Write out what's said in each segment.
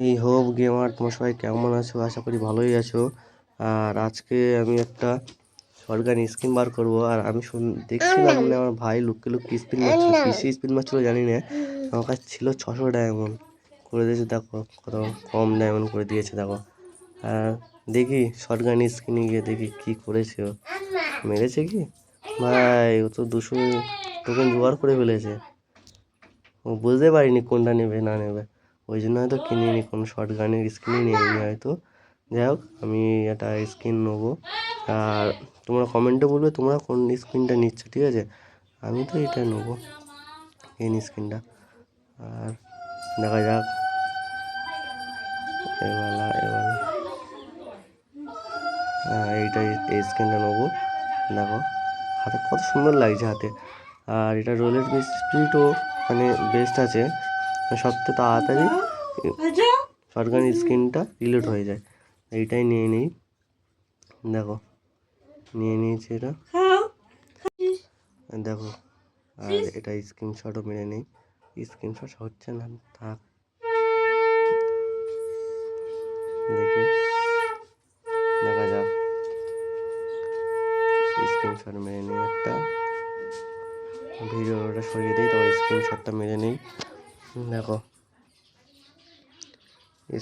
এই hope gamer, তোমার সবাই কেমন আছো? আশা করি ভালোই আছো। আর আজকে আমি একটা শটগান স্পিন বার করবো। আর আমি দেখছিলাম মানে আমার ভাই লুকিয়ে লুকিয়ে স্পিন মারছিল, কিসে স্পিন মারছিল জানি না। আমার কাছে ছিল 600 ডায়মন্ড করে দিয়েছে, দেখো কত কম ডায়মন্ড করে দিয়েছে দেখো। আর দেখি শটগান স্কিনে গিয়ে দেখি কি করেছে ও। মেরেছে কি ভাই? ও তো 200 টোকেন জোগাড় করে ফেলেছে। ও বুঝতে পারিনি কোনটা নেবে না নেবে, ওই জন্য হয়তো কিনিনি, কোনো শর্ট গানের স্কিনই নিইনি হয়তো। যাই হোক, আমি একটা স্কিন নেবো। আর তোমরা কমেন্টে বলবে তোমরা কোন স্কিনটা নিচ্ছ, ঠিক আছে? আমি তো এটা নেবো, এই স্কিনটা। আর দেখা যাক এবেলা এইটা, এই স্কিনটা নেবো। দেখো হাতে কত সুন্দর লাগছে হাতে। আর এটা রোলের স্পিডও মানে বেস্ট আছে, সবথেকে তাড়াতাড়ি শটগান স্কিনটা রিলোড হয়ে যায়। এইটাই নিয়ে নিই, দেখো নিয়ে নিয়েছি এটা, দেখো। আর এটা স্ক্রিনশটও মেরে নেই, স্ক্রিনশট হচ্ছে না, থাক দেখি, দেখা যাক। স্ক্রিনশট মেরে নিই একটা, ভিডিওটা সরিয়ে দিই, তারপর স্ক্রিনশটটা মেরে নিই। দেখো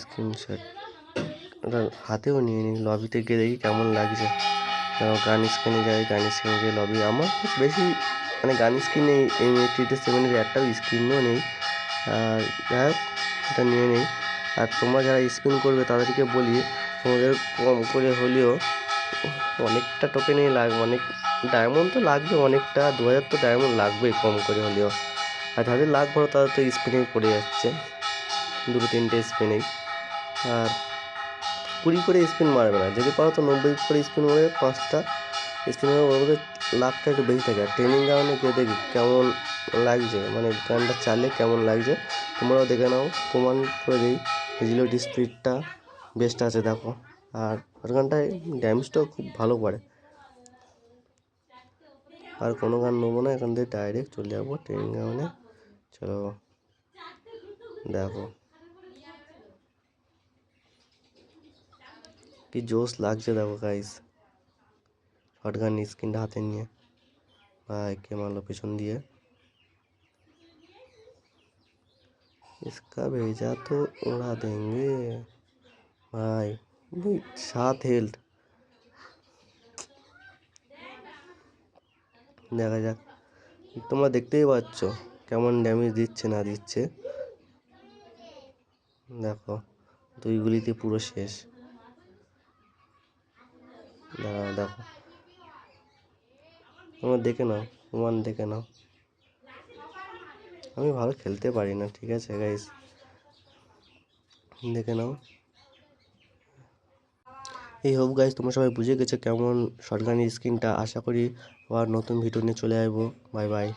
স্ক্রিনশট ওটা হাতেও নিয়ে নিই, লবিতে গিয়ে দেখি কেমন লাগছে। গান স্ক্রিনে যাই, গান স্ক্রিনে গিয়ে লবি, আমার বেশি মানে গান স্ক্রিনে এই টিটে 7-এর একটাও স্ক্রিনও নেই। আর যাই হোক, এটা নিয়ে নেই। আর তোমরা যারা স্পিন করবে তাদেরকে বলি, তোমাদের কম করে হলেও অনেকটা টোকেনই লাগবে, অনেক ডায়মন্ড তো লাগবে, অনেকটা 2000 তো ডায়মন্ড লাগবেই কম করে হলেও। আর যাদের লাখ বড়ো তাদের তো স্পিনেই পড়ে যাচ্ছে, 2-3টে স্পিনেই। আর 20 করে স্পিন মারবে না, যদি পারো তো 90 করে স্পিন মারবে, 5টা স্পিন মারবে, ওর মধ্যে লাখটা একটু বেশি থাকে। আর ট্রেনিং গ্রাউন্ডে গিয়ে দেখি কেমন লাগছে, মানে গানটা চালিয়ে কেমন লাগছে, তোমরাও দেখে নাও, প্রমাণ করে দিই। রিলোড স্পিডটা বেস্ট আছে দেখো। আর গানটায় ড্যামেজটাও খুব ভালো পড়ে। আর কোনো গান নেবো না, এখান থেকে ডাইরেক্ট চলে যাবো ট্রেনিং গ্রাউন্ডে। চলো দেখো কি জোশ লাগছে, দেখো গাইস। শটগান স্কিনটা হাতে নিয়ে, ভাই কে মারলো পেছন দিয়ে, इसका भेजा तो उड़ा देंगे ভাই। 7 হেলথ, দেখা যাক। তোমরা দেখতেই পাচ্ছ কেমন ড্যামেজ দিচ্ছে না দিচ্ছে, দেখো 2 গুলিতে পুরো শেষ। দেখো তোমরা দেখে নাও, প্রমাণ দেখে নাও। আমি ভালো খেলতে পারি না, ঠিক আছে গাইস, দেখে নাও। এই হোপ গাইস তোমরা সবাই বুঝে গেছো কেমন শটগান স্কিনটা। আশা করি আবার নতুন ভিডিও নিয়ে চলে আসবো। Bye bye.